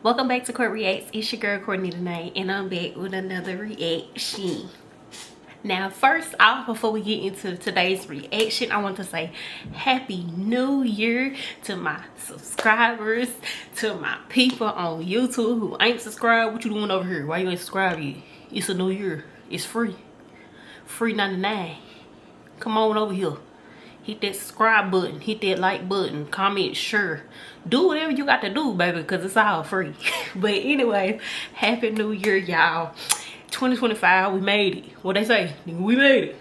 Welcome back to Court Reacts. It's your girl Courtney tonight, and I'm back with another reaction. Now, first off, before we get into today's reaction, I want to say Happy New Year to my subscribers, to my people on YouTube who ain't subscribed. What you doing over here? Why you ain't subscribed yet? It's a new year. It's free. Free 99. Come on over here. Hit that subscribe button, hit that like button, comment, share, do whatever you got to do, baby, because it's all free. But anyway, Happy New Year, y'all. 2025, we made it. What they say? We made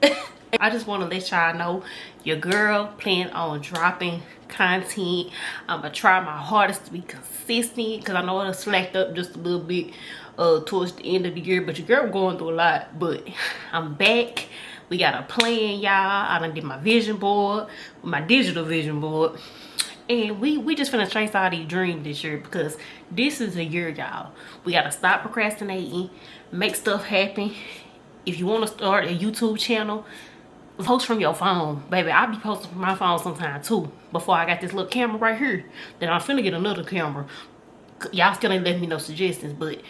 it. I just want to let y'all know your girl plan on dropping content. I'm gonna try my hardest to be consistent because I know it'll slacked up just a little bit towards the end of the year, but your girl going through a lot. But I'm back. We got a plan, y'all. I done did my vision board, my digital vision board, and we just finna chase all these dreams this year because this is a year, y'all. We gotta stop procrastinating, make stuff happen. If you want to start a YouTube channel, post from your phone, baby. I be posting from my phone sometime too. Before I got this little camera right here, then I'm finna get another camera. Y'all still ain't let me no suggestions, but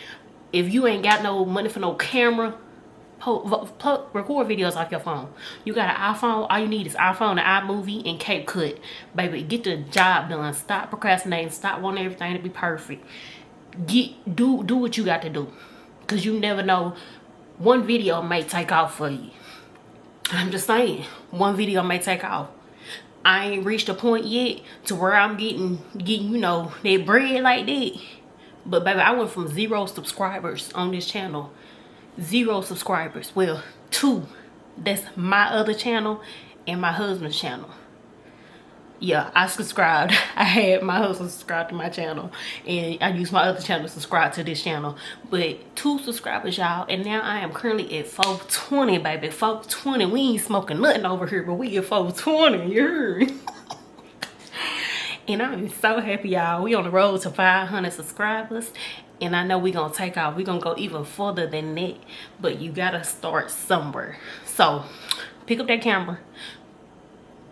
if you ain't got no money for no camera, record videos off your phone. You got an iPhone, all you need is iPhone, and iMovie, and CapCut. Baby, get the job done. Stop procrastinating. Stop wanting everything to be perfect. Do what you got to do. Because you never know. One video may take off for you. I'm just saying. One video may take off. I ain't reached a point yet to where I'm getting you know, that bread like that. But baby, I went from 0 subscribers on this channel. 0 subscribers. Well, 2. That's my other channel and my husband's channel. Yeah, I subscribed. I had my husband subscribe to my channel, and I used my other channel to subscribe to this channel. But 2 subscribers, y'all, and now I am currently at 420, baby. 420. We ain't smoking nothing over here, but we at 420. You heard? And I'm so happy, y'all. We on the road to 500 subscribers. And I know we're going to take off. We're going to go even further than that. But you got to start somewhere. So, pick up that camera.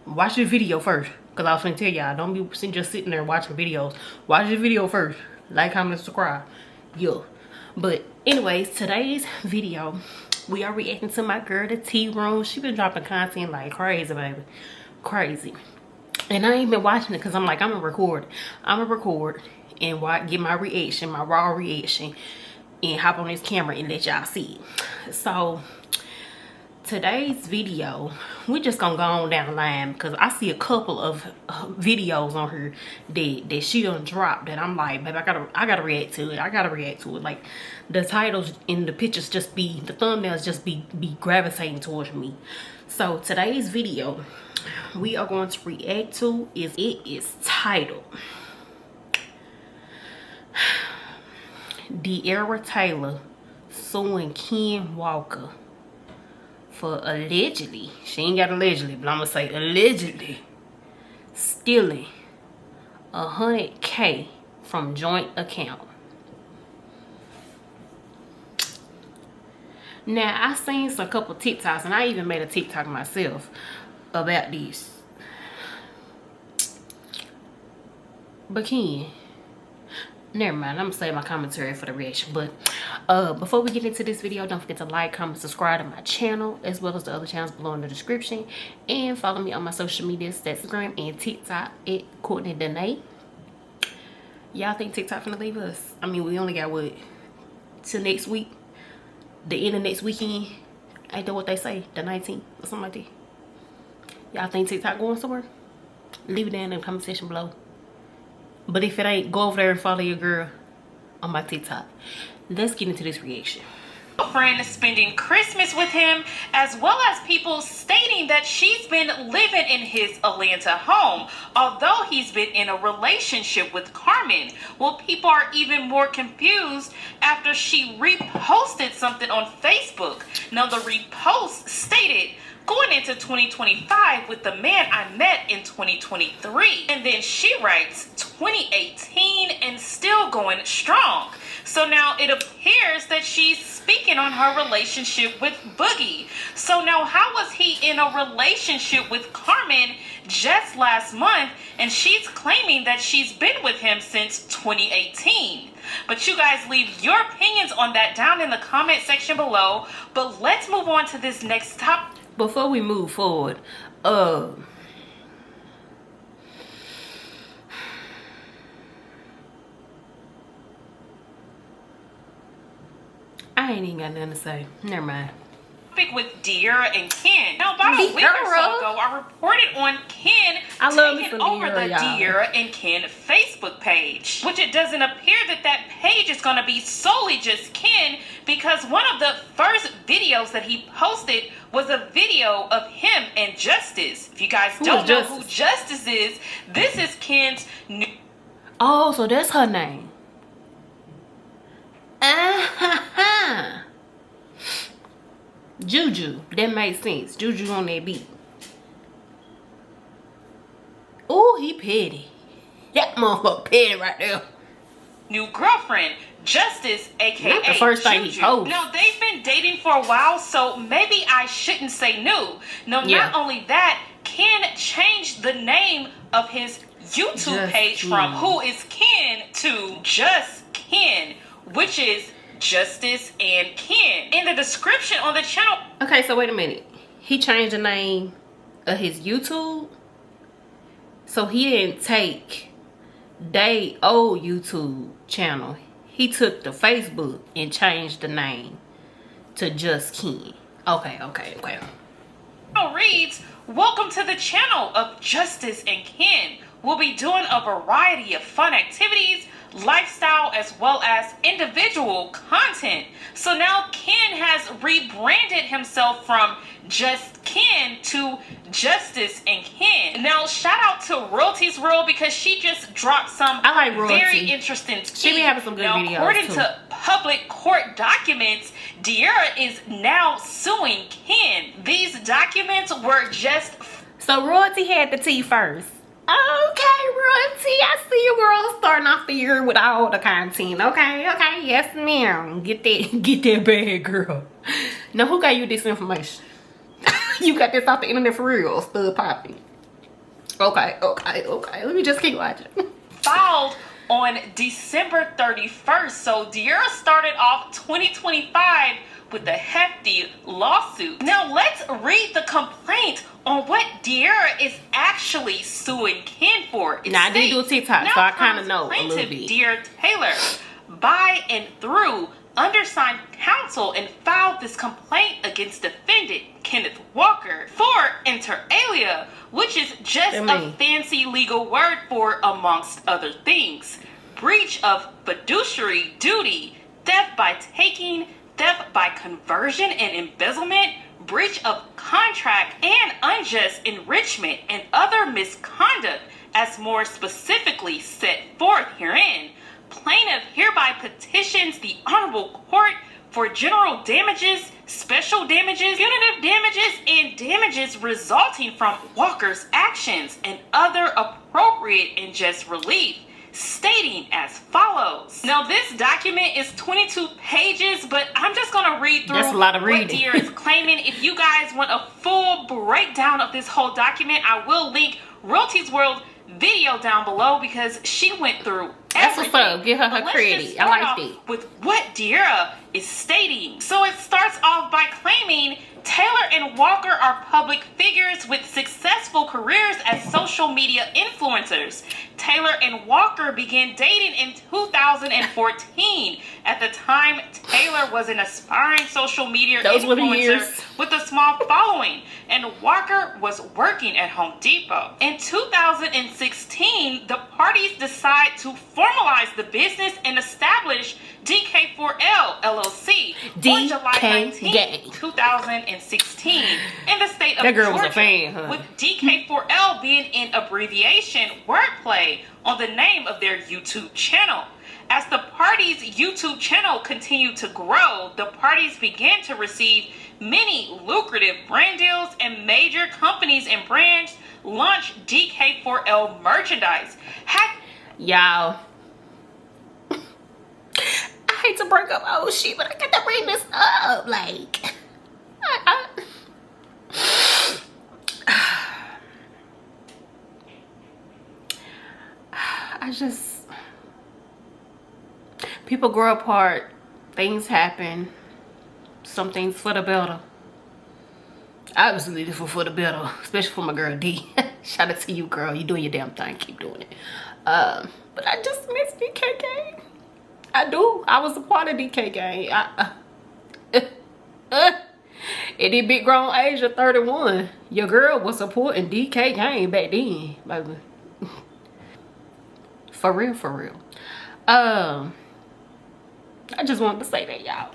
Watch the video first. Because I was going to tell y'all, don't be just sitting there watching videos. Watch the video first. Like, comment, subscribe. Yeah. But anyways, today's video, we are reacting to my girl, the Tea Room. She been dropping content like crazy, baby. Crazy. And I ain't been watching it because I'm like, I'm going to record. I'm going to record and get my reaction, my raw reaction, and hop on this camera and let y'all see it. So today's video, we just gonna go on down the line because I see a couple of videos on her that she done dropped that I'm like, baby, I gotta react to it. I gotta react to it. Like the titles and the pictures just be, the thumbnails just be gravitating towards me. So today's video we are going to react to is titled Dearra Taylor suing Ken Walker for allegedly, she ain't got allegedly, but I'm gonna say allegedly, stealing $100K from joint account. Now, I seen some couple TikToks, and I even made a TikTok myself about this. But Ken, never mind, I'm gonna save my commentary for the reaction. But before we get into this video, don't forget to like, comment, subscribe to my channel as well as the other channels below in the description, and follow me on my social medias, Instagram and TikTok at Courtney Danae. Y'all think TikTok finna leave us? I mean, we only got what, till next week, the end of next weekend. Ain't that what they say, the 19th or something like that? Y'all think TikTok going somewhere? Leave it down in the comment section below. But if it ain't, go over there and follow your girl on my TikTok. Let's get into this reaction. Friend spending Christmas with him, as well as people stating that she's been living in his Atlanta home, although he's been in a relationship with Carmen. Well, people are even more confused after she reposted something on Facebook. Now, the repost stated, "Going into 2025 with the man I met in 2023." And then she writes 2018 and still going strong. So now it appears that she's speaking on her relationship with Boogie. So now how was he in a relationship with Carmen just last month, and she's claiming that she's been with him since 2018. But you guys leave your opinions on that down in the comment section below. But let's move on to this next topic. Before we move forward, I ain't even got nothing to say. Never mind. With Dearra and Ken. Now, about a week or so ago, I reported on Ken taking over the Dearra and Ken Facebook page, which it doesn't appear that page is going to be solely just Ken, because one of the first videos that he posted was a video of him and Justice. If you guys don't know who Justice is, this is Ken's new... Oh, so that's her name. Juju, that makes sense. Juju on that beat. Oh, he petty. That motherfucker petty right there. New girlfriend, Justice, aka Not the first thing he posted. Now, they've been dating for a while, so maybe I shouldn't say new. No, not only that, Ken changed the name of his YouTube page from Who is Ken to Just Ken, which is Justice and Ken. In the description on the channel. Okay, so wait a minute. He changed the name of his YouTube. So he didn't take they old YouTube channel. He took the Facebook and changed the name to Just Ken. Okay. Reads, welcome to the channel of Justice and Ken. We'll be doing a variety of fun activities, lifestyle, as well as individual content. So now Ken has rebranded himself from Just Ken to Justice and Ken. Now shout out to Royalties World, because she just dropped some very interesting tea. She be having some good videos according too. to public court documents, Dearra is now suing Ken. These documents were just... So Royalty had the tea first. Okay, Royalty, I see you girl starting off the year with all the content. Okay, yes ma'am. Get that bag, girl. Now who got you this information? You got this off the internet for real, Stud Poppy. Okay. Let me just keep watching. Filed on December 31st. So Dearra started off 2025 with a hefty lawsuit. Now let's read the complaint on what Dearra is actually suing Ken for. Now I did do a TikTok, so I kind of know a little bit. Dear Taylor, by and through undersigned counsel, and filed this complaint against defendant Kenneth Walker for inter alia, which is just a fancy legal word for, amongst other things, breach of fiduciary duty, theft by taking, theft by conversion and embezzlement, breach of contract, and unjust enrichment and other misconduct, as more specifically set forth herein. Plaintiff hereby petitions the Honorable Court for general damages, special damages, punitive damages, and damages resulting from Walker's actions, and other appropriate and just relief, stating as follows. Now this document is 22 pages, but I'm just going to read through what Dearra is claiming. If you guys want a full breakdown of this whole document, I will link Royalties World video down below, because she went through everything. That's what's up. Give her credit. I like it. With what Dearra is stating. So it starts off by claiming Taylor and Walker are public figures with successful careers as social media influencers. Taylor and Walker began dating in 2014. At the time, Taylor was an aspiring social media influencer with a small following, and Walker was working at Home Depot. In 2016, the parties decide to formalize the business and establish DK4L LLC on July 19, 2016 in the state of Georgia, with DK4L being an abbreviation wordplay on the name of their YouTube channel. As the parties' YouTube channel continued to grow, the parties began to receive many lucrative brand deals, and major companies and brands launched DK4L merchandise. Y'all, I hate to break up old shit, but I got to bring this up. Like, people grow apart, things happen, some things for the better. Obviously this was for the better, especially for my girl D. Shout out to you, girl. You doing your damn thing, keep doing it. But I just miss DK gang. I do. I was a part of DK gang. At the big grown age of 31, your girl was supporting DK gang back then, baby. For real, for real. I just wanted to say that, y'all.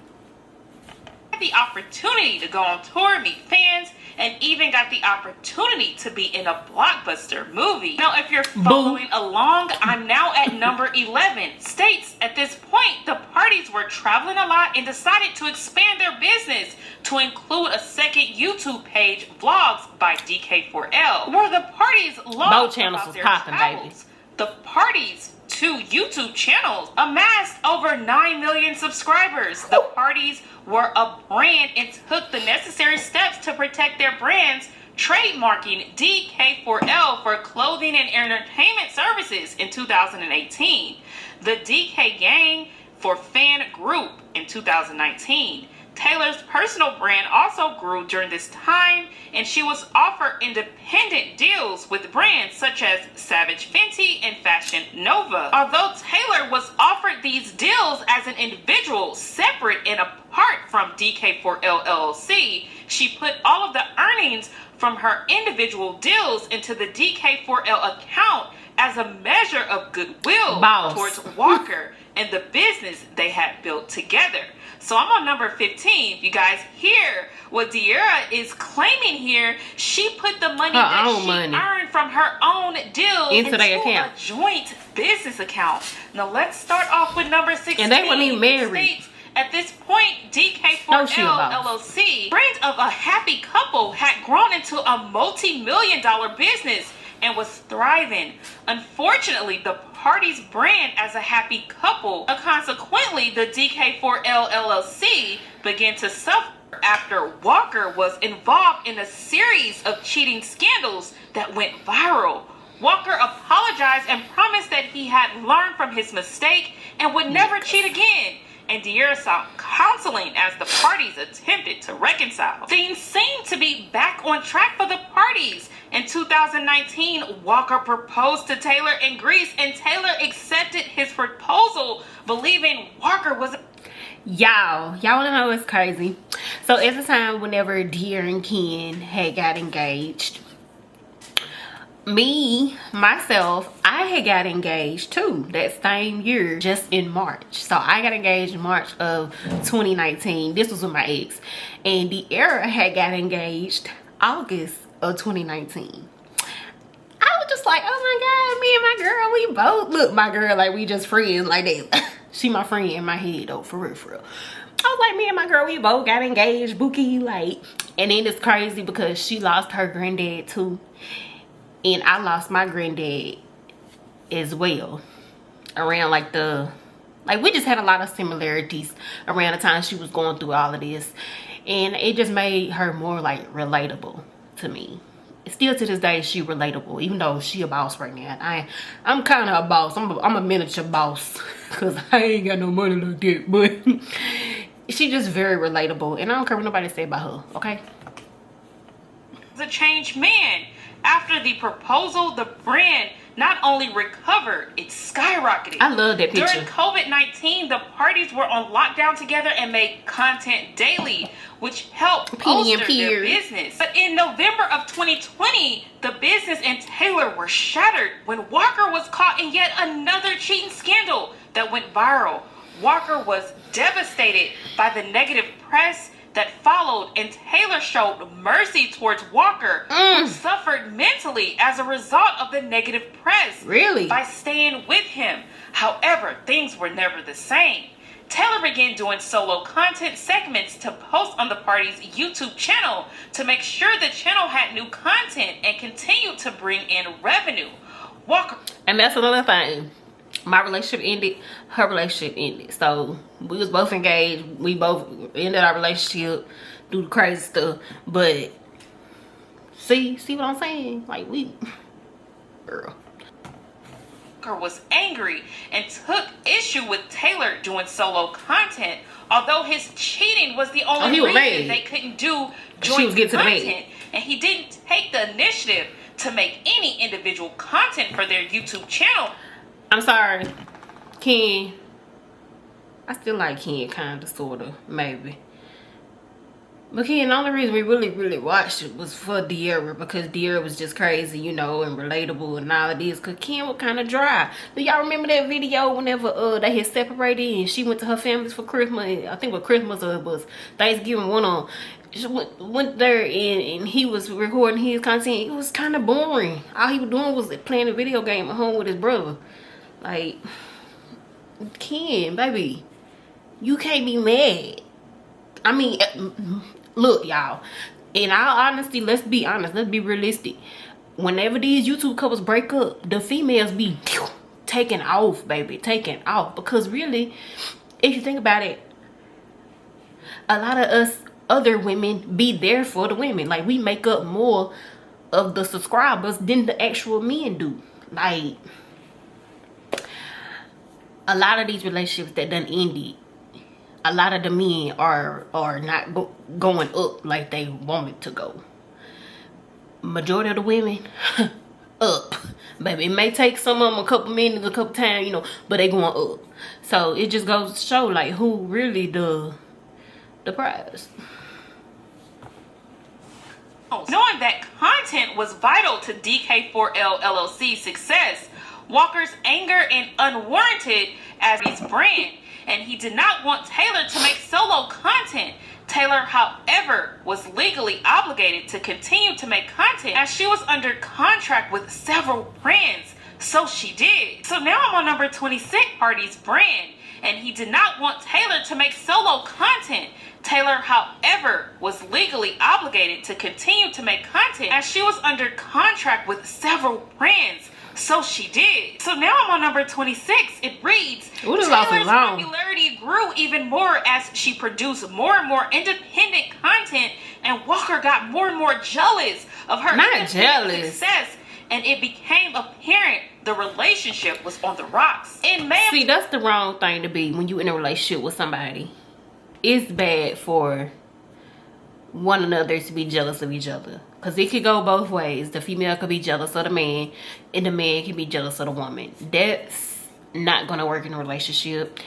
The opportunity to go on tour, meet fans, and even got the opportunity to be in a blockbuster movie. Now, if you're following along, I'm now at number 11. States at this point, the parties were traveling a lot and decided to expand their business to include a second YouTube page, Vlogs by DK4L, where the parties both channels was popping, baby. The parties' two YouTube channels amassed over 9 million subscribers. The parties were a brand and took the necessary steps to protect their brands, trademarking DK4L for clothing and entertainment services in 2018. The DK Gang for Fan Group in 2019. Taylor's personal brand also grew during this time, and she was offered independent deals with brands such as Savage Fenty and Fashion Nova. Although Taylor was offered these deals as an individual, separate and apart from DK4L LLC, she put all of the earnings from her individual deals into the DK4L account as a measure of goodwill towards Walker and the business they had built together. So I'm on number 15. You guys hear what Dearra is claiming here. She put the money that she earned from her own deal into a joint business account. Now let's start off with number 16. And they weren't even married. At this point, DK4L LLC, brand of a happy couple, had grown into a multi-million-dollar business and was thriving. Unfortunately, the party's brand as a happy couple, consequently, the DK4L LLC began to suffer after Walker was involved in a series of cheating scandals that went viral. Walker apologized and promised that he had learned from his mistake and would never cheat again. And Dearra sought counseling as the parties attempted to reconcile. Things seemed to be back on track for the parties. In 2019, Walker proposed to Taylor in Greece, and Taylor accepted his proposal, believing Walker was... Y'all wanna know what's crazy? So at the time, whenever Dearra and Ken had got engaged, myself, I had got engaged too that same year, just in March. So I got engaged in March of 2019. This was with my ex. And Dearra had got engaged August of 2019. I was just like, oh my God, me and my girl, we both look, my girl, like we just friends like that. She my friend in my head though, for real, for real. I was like, me and my girl, we both got engaged, bookie, like. And then it's crazy because she lost her granddad too. And I lost my granddad as well. Around we just had a lot of similarities around the time she was going through all of this. And it just made her more like relatable to me. Still to this day, she relatable, even though she a boss right now. I'm kind of a boss. I'm a miniature boss because I ain't got no money like that. But she just very relatable. And I don't care what nobody say about her, okay? The changed man. After the proposal, the brand not only recovered, it skyrocketed. I love that picture. During COVID-19, the parties were on lockdown together and made content daily, which helped bolster their business. But in November of 2020, the business and Taylor were shattered when Walker was caught in yet another cheating scandal that went viral. Walker was devastated by the negative press that followed, and Taylor showed mercy towards Walker, who suffered mentally as a result of the negative press. Really? By staying with him. However, things were never the same. Taylor began doing solo content segments to post on the party's YouTube channel to make sure the channel had new content and continued to bring in revenue. Walker... And that's another thing. My relationship ended, her relationship ended. So we was both engaged. We both ended our relationship, do the crazy stuff. But see what I'm saying? Like girl. Walker was angry and took issue with Taylor doing solo content, although his cheating was the only reason they couldn't do joint content, and he didn't take the initiative to make any individual content for their YouTube channel. I'm sorry, Ken. I still like Ken, kinda, sorta, maybe. But Ken, the only reason we really watched it was for Dearra, because Dearra was just crazy, you know, and relatable and all of this, because Ken was kind of dry. Do y'all remember that video whenever they had separated and she went to her family's for Christmas? I think what Christmas was Thanksgiving, one on. She went there and he was recording his content. It was kind of boring. All he was doing was playing a video game at home with his brother. Like, Ken, baby, you can't be mad. I mean, look, y'all, in all honesty, let's be honest, let's be realistic. Whenever these YouTube couples break up, the females be taking off, baby, taking off. Because really, if you think about it, a lot of us other women be there for the women. Like, we make up more of the subscribers than the actual men do. Like, a lot of these relationships that done ended, a lot of the men are not going up like they wanted to go. Majority of the women, up. Baby, it may take some of them a couple minutes, a couple times, you know, but they going up. So it just goes to show, like, who really the prize. Knowing that content was vital to DK4L LLC's success, Walker's anger and unwarranted as his brand, and he did not want Taylor to make solo content. Taylor, however, was legally obligated to continue to make content as she was under contract with several brands, so she did. So now I'm on number 26, Party's brand, and he did not want Taylor to make solo content. Taylor, however, was legally obligated to continue to make content as she was under contract with several brands, so she did. So now I'm on number 26. It reads, Taylor's popularity grew even more as she produced more and more independent content, and Walker got more and more jealous of her success, and it became apparent the relationship was on the rocks. In May, see, that's the wrong thing to be when you in a relationship with somebody. It's bad for one another to be jealous of each other, because it could go both ways. The female could be jealous of the man, and the man can be jealous of the woman. That's not gonna work in a relationship.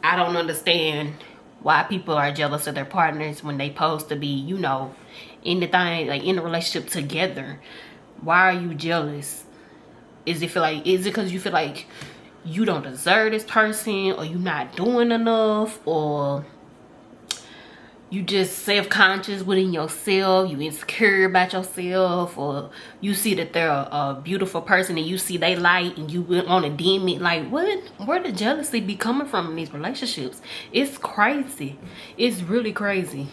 I don't understand why people are jealous of their partners when they supposed to be, you know, in the thing, like in a relationship together. Why are you jealous? Is it because you feel like you don't deserve this person, or you not doing enough, or you just self-conscious within yourself, you insecure about yourself, or you see that they're a beautiful person and you see they light and you want to dim it? Like, where the jealousy be coming from in these relationships? It's crazy. It's really crazy.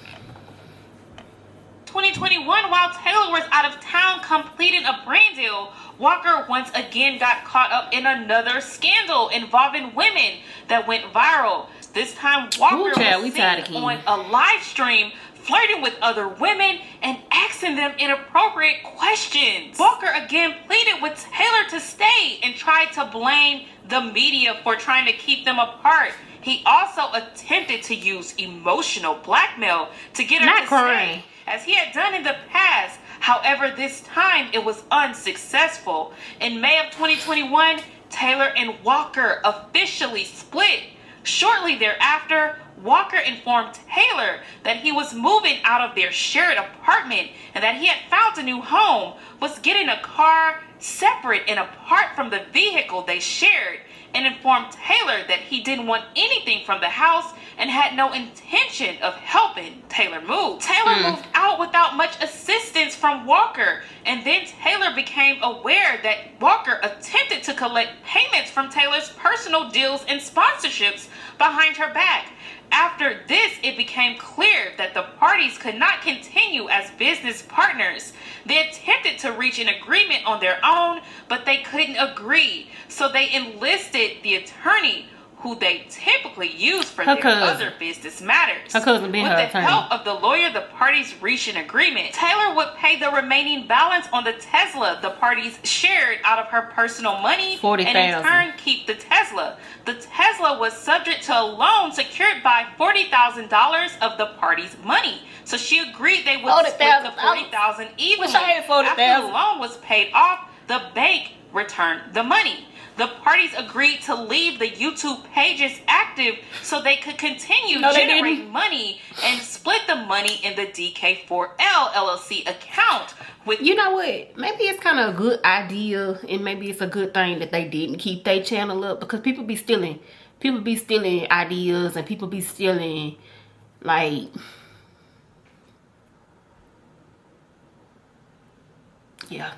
2021, while Taylor was out of town completing a brand deal, Walker once again got caught up in another scandal involving women that went viral. This time, Walker was seen on a live stream flirting with other women and asking them inappropriate questions. Walker again pleaded with Taylor to stay and tried to blame the media for trying to keep them apart. He also attempted to use emotional blackmail to get her to stay, as he had done in the past. However, this time it was unsuccessful. In May of 2021, Taylor and Walker officially split. Shortly thereafter, Walker informed Taylor that he was moving out of their shared apartment and that he had found a new home, was getting a car separate and apart from the vehicle they shared, and informed Taylor that he didn't want anything from the house and had no intention of helping Taylor move. Taylor moved out without much assistance from Walker, and then Taylor became aware that Walker attempted to collect payments from Taylor's personal deals and sponsorships behind her back. After this, it became clear that the parties could not continue as business partners. They attempted to reach an agreement on their own, but they couldn't agree, so they enlisted the attorney who they typically use for Her their cousin. other business matters. Her cousin being With her the attorney. help of the lawyer, the parties reached an agreement. Taylor would pay the remaining balance on the Tesla the parties shared out of her personal money, and in $40,000. turn keep the Tesla. The Tesla was subject to a loan secured by $40,000 of the parties' money. So she agreed they would split the $40,000 evenly. Wish I had $40,000. After the loan was paid off, the bank returned the money. The parties agreed to leave the YouTube pages active so they could continue generating money and split the money in the DK4L LLC account. With You know what? Maybe it's kind of a good idea, and maybe it's a good thing that they didn't keep their channel up, because people be stealing ideas, and people be stealing, like, yeah.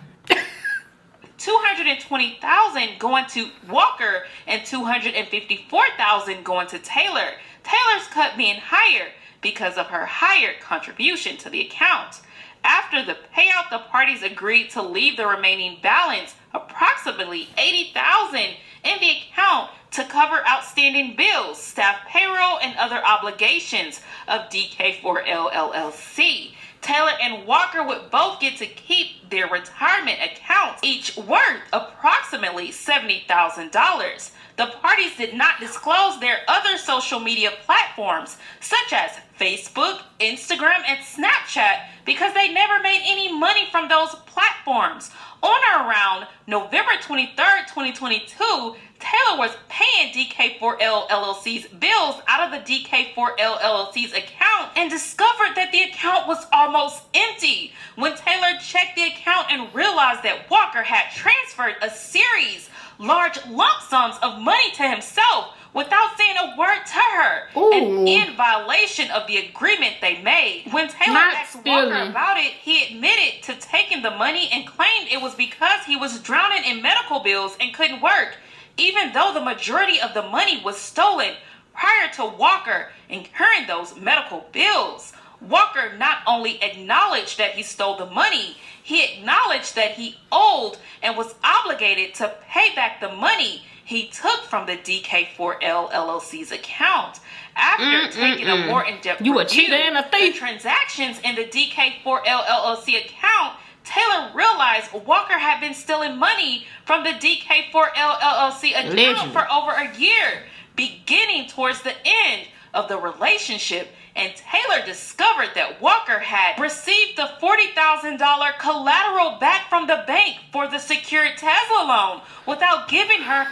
$220,000 going to Walker and $254,000 going to Taylor. Taylor's cut being higher because of her higher contribution to the account. After the payout, the parties agreed to leave the remaining balance, approximately $80,000, in the account to cover outstanding bills, staff payroll, and other obligations of DK4L LLC. Taylor and Walker would both get to keep their retirement accounts, each worth approximately $70,000. The parties did not disclose their other social media platforms, such as Facebook, Instagram, and Snapchat, because they never made any money from those platforms. On or around November 23rd, 2022, Taylor was paying DK4L LLC's bills out of the DK4L LLC's account and discovered that the account was almost empty. When Taylor checked the account and realized that Walker had transferred a series large lump sums of money to himself without saying a word to her, and in violation of the agreement they made. When Taylor asked Walker about it, he admitted to taking the money and claimed it was because he was drowning in medical bills and couldn't work, even though the majority of the money was stolen prior to Walker incurring those medical bills. Walker not only acknowledged that he stole the money, he acknowledged that he owed and was obligated to pay back the money he took from the DK4L LLC's account. After taking a more in-depth review of the transactions in the DK4L LLC account, Taylor realized Walker had been stealing money from the DK4L LLC account for over a year, beginning towards the end of the relationship. And Taylor discovered that Walker had received the $40,000 collateral back from the bank for the secured Tesla loan without giving her.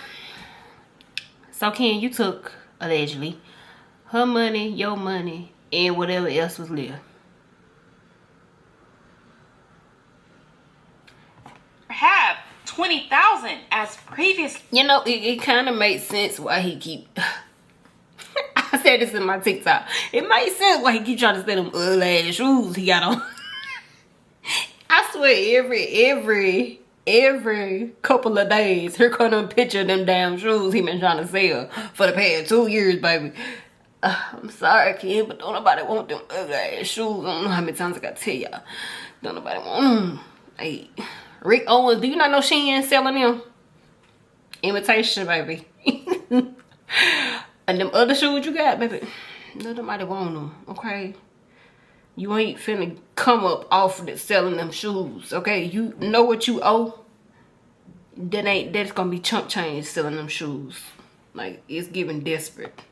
So Ken, you took, allegedly, her money, your money, and whatever else was left. Have $20,000 as previous. You know, it kind of makes sense why he keep. I said this in my TikTok. It makes sense why he keep trying to steal them ugly ass shoes he got on. I swear, every couple of days, here come a picture of them damn shoes he been trying to sell for the past 2 years, baby. I'm sorry, kid, but don't nobody want them ugly ass shoes. I don't know how many times I gotta tell y'all. Don't nobody want them. Hey, Rick Owens, do you not know she ain't selling them? Imitation, baby. And them other shoes you got, baby, nobody want them, okay? You ain't finna come up off of it selling them shoes, okay? You know what you owe? That's gonna be chump change selling them shoes. Like, it's giving desperate.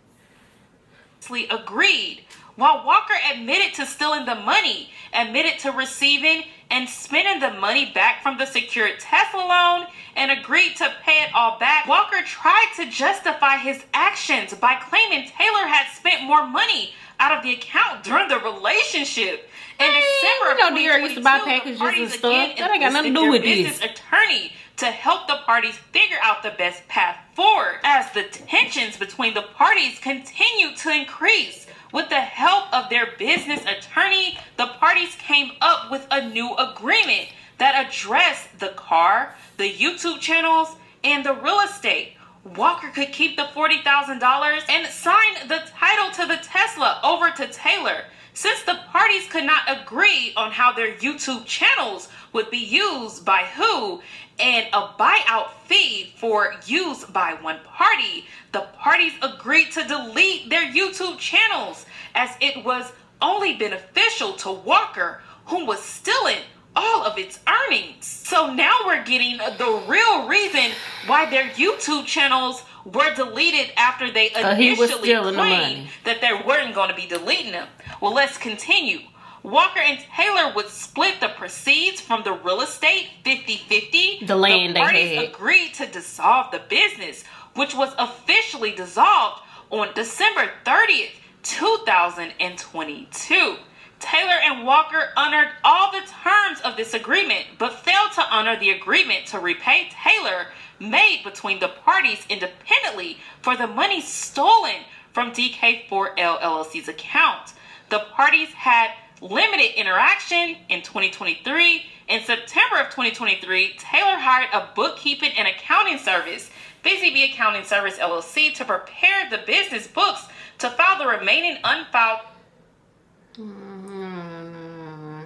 Agreed. While Walker admitted to stealing the money, admitted to receiving and spending the money back from the secured Tesla loan, and agreed to pay it all back, Walker tried to justify his actions by claiming Taylor had spent more money out of the account during the relationship. In December of 2022, used to buy packages and stuff. That ain't got nothing to do with this. Attorney to help the parties figure out the best path forward. As the tensions between the parties continued to increase, with the help of their business attorney, the parties came up with a new agreement that addressed the car, the YouTube channels, and the real estate. Walker could keep the $40,000 and sign the title to the Tesla over to Taylor. Since the parties could not agree on how their YouTube channels would be used by who and a buyout fee for use by one party, the parties agreed to delete their YouTube channels as it was only beneficial to Walker, whom was stealing all of its earnings. So now we're getting the real reason why their YouTube channels were deleted after they initially claimed that they weren't going to be deleting them. Well, let's continue. Walker and Taylor would split the proceeds from the real estate 50-50. The land the parties agreed to dissolve the business, which was officially dissolved on December 30th, 2022. Taylor and Walker honored all the terms of this agreement, but failed to honor the agreement to repay Taylor made between the parties independently for the money stolen from DK4L LLC's account. The parties had limited interaction in 2023. In September of 2023, Taylor hired a bookkeeping and accounting service, BZB Accounting Service LLC, to prepare the business books to file the remaining unfiled.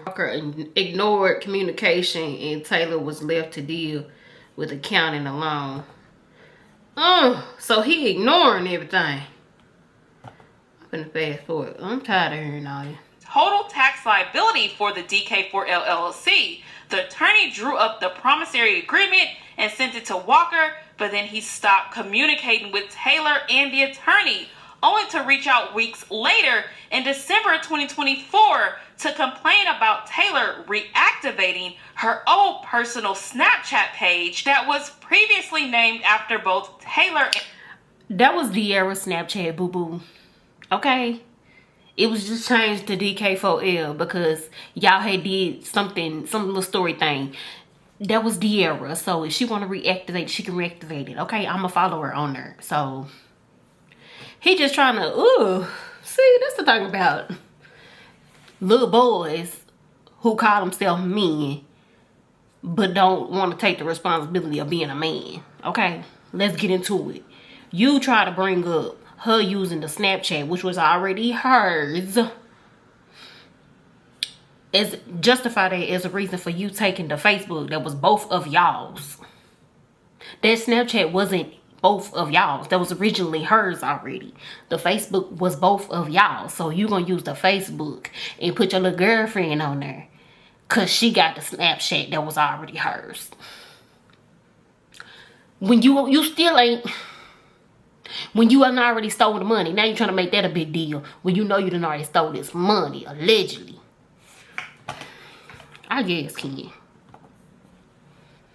Walker ignored communication and Taylor was left to deal with accounting alone. So he ignoring everything. I'm gonna fast forward. I'm tired of hearing all this. Total tax liability for the DK4L LLC. The attorney drew up the promissory agreement and sent it to Walker, but then he stopped communicating with Taylor and the attorney, only to reach out weeks later in December 2024 to complain about Taylor reactivating her old personal Snapchat page that was previously named after both Taylor and... That was Dearra Snapchat, boo-boo. Okay? It was just changed to DK4L because y'all had did some little story thing. That was Dearra. So if she want to reactivate, she can reactivate it. Okay? I'm a follower on her. So he just trying to, see, that's the thing about little boys who call themselves men but don't want to take the responsibility of being a man. Okay? Let's get into it. You try to bring up her using the Snapchat, which was already hers, as justify that as a reason for you taking the Facebook that was both of y'all's. That Snapchat wasn't both of y'all's. That was originally hers already. The Facebook was both of y'all. So you gonna use the Facebook and put your little girlfriend on there because she got the Snapchat that was already hers. When you still ain't... When you done already stole the money, now you're trying to make that a big deal. When you know you done already stole this money, allegedly. I guess, Ken.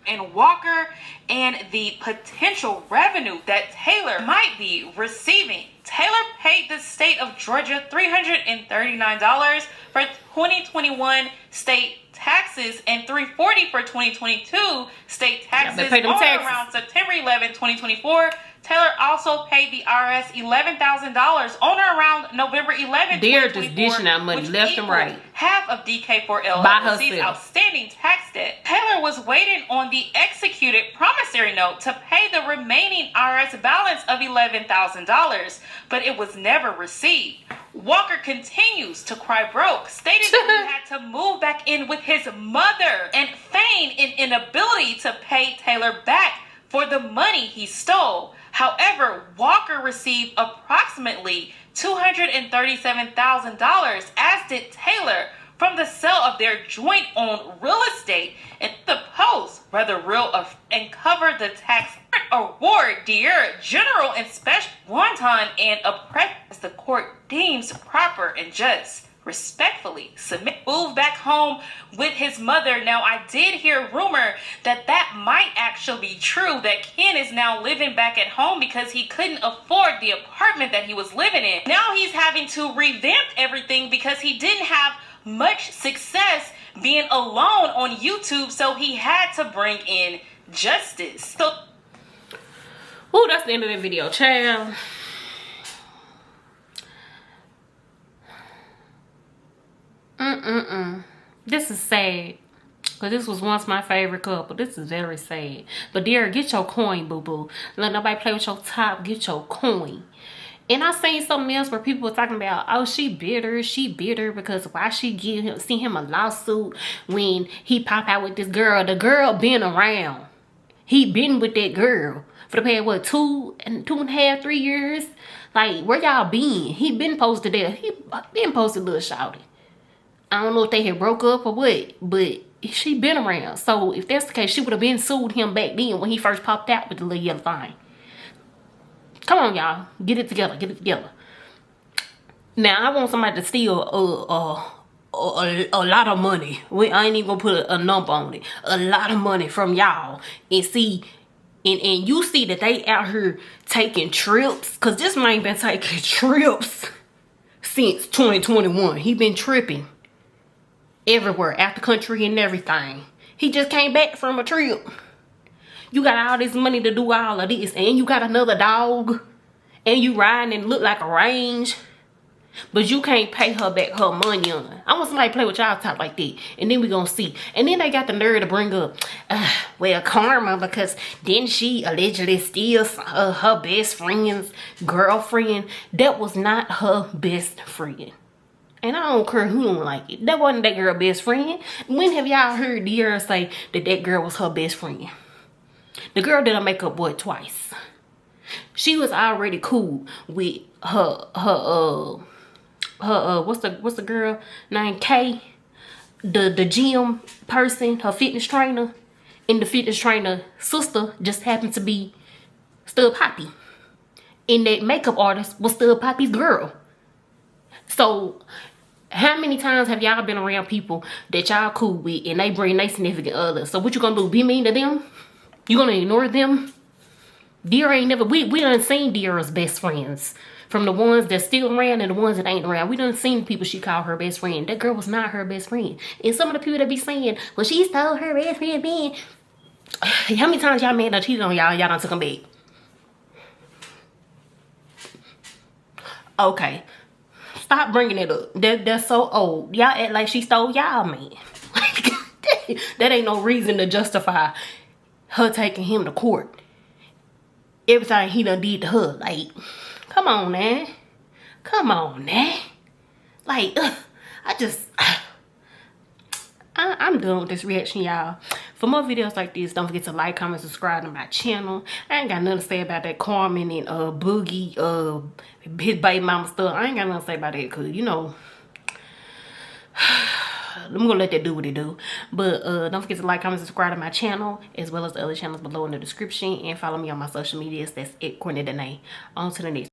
And Walker and the potential revenue that Taylor might be receiving. Taylor paid the state of Georgia $339 for 2021 state taxes and $340 for 2022 state taxes on around September 11, 2024. Taylor also paid the IRS $11,000 on or around November 11, 2024, just dishing out money left and right. Half of DK4L LLC's outstanding tax debt. Taylor was waiting on the executed promissory note to pay the remaining IRS balance of $11,000, but it was never received. Walker continues to cry broke, stating that he had to move back in with his mother and feign an inability to pay Taylor back for the money he stole. However, Walker received approximately $237,000, as did Taylor, from the sale of their joint-owned real estate. And the post, rather real, and covered the tax award, Dearra, general and special, wanton and oppressed as the court deems proper and just. Respectfully submit. Move back home with his mother. Now, I did hear rumor that might actually be true, that Ken is now living back at home because he couldn't afford the apartment that he was living in. Now he's having to revamp everything because he didn't have much success being alone on YouTube, so he had to bring in justice. So, that's the end of the video, child. This is sad. Because this was once my favorite couple. This is very sad. But Dearra, get your coin, boo-boo. Let nobody play with your top. Get your coin. And I seen something else where people were talking about, oh, she bitter because why she send him a lawsuit when he pop out with this girl. The girl been around. He been with that girl for the past, what, 2.5, 3 years? Like, where y'all been? He been posted there. He been posted little shouty. I don't know if they had broke up or what, but she been around. So if that's the case, she would have been sued him back then when he first popped out with the little yellow thing. Come on, y'all. Get it together. Get it together. Now, I want somebody to steal a lot of money. I ain't even gonna put a number on it. A lot of money from y'all. And see, and you see that they out here taking trips. Because this man been taking trips since 2021. He been tripping everywhere, out the country and everything. He just came back from a trip. You got all this money to do all of this, and you got another dog, and you riding and look like a range, but you can't pay her back her money on. I want somebody to play with y'all talk like that, and then we gonna see. And then they got the nerve to bring up, well, karma, because didn't she allegedly steal her best friend's girlfriend? That was not her best friend. And I don't care who don't like it. That wasn't that girl's best friend. When have y'all heard Dearra say that that girl was her best friend? The girl did a makeup boy twice. She was already cool with her what's the girl named Kay, the gym person, her fitness trainer, and the fitness trainer sister just happened to be Stud Poppy, and that makeup artist was Stud Poppy's girl. So how many times have y'all been around people that y'all cool with and they bring their significant other? So what you gonna do, be mean to them? You gonna ignore them? Dearra ain't never, we done seen Dearra's best friends. From the ones that's still around and the ones that ain't around. We done seen people she called her best friend. That girl was not her best friend. And some of the people that be saying, well, she stole her best friend man. How many times y'all made her cheated on y'all done took them back? Okay. Stop bringing it up. That's so old. Y'all act like she stole y'all man. That ain't no reason to justify her taking him to court. Everything he done did to her. Like, come on, man. Come on, man. Like, I'm done with this reaction, y'all. For more videos like this, don't forget to like, comment, subscribe to my channel. I ain't got nothing to say about that Carmen and Boogie, his baby mama stuff. I ain't got nothing to say about that, because, you know, I'm gonna let that do what it do. But don't forget to like, comment, subscribe to my channel, as well as the other channels below in the description, and follow me on my social medias. That's @CourtReacts. On to the next.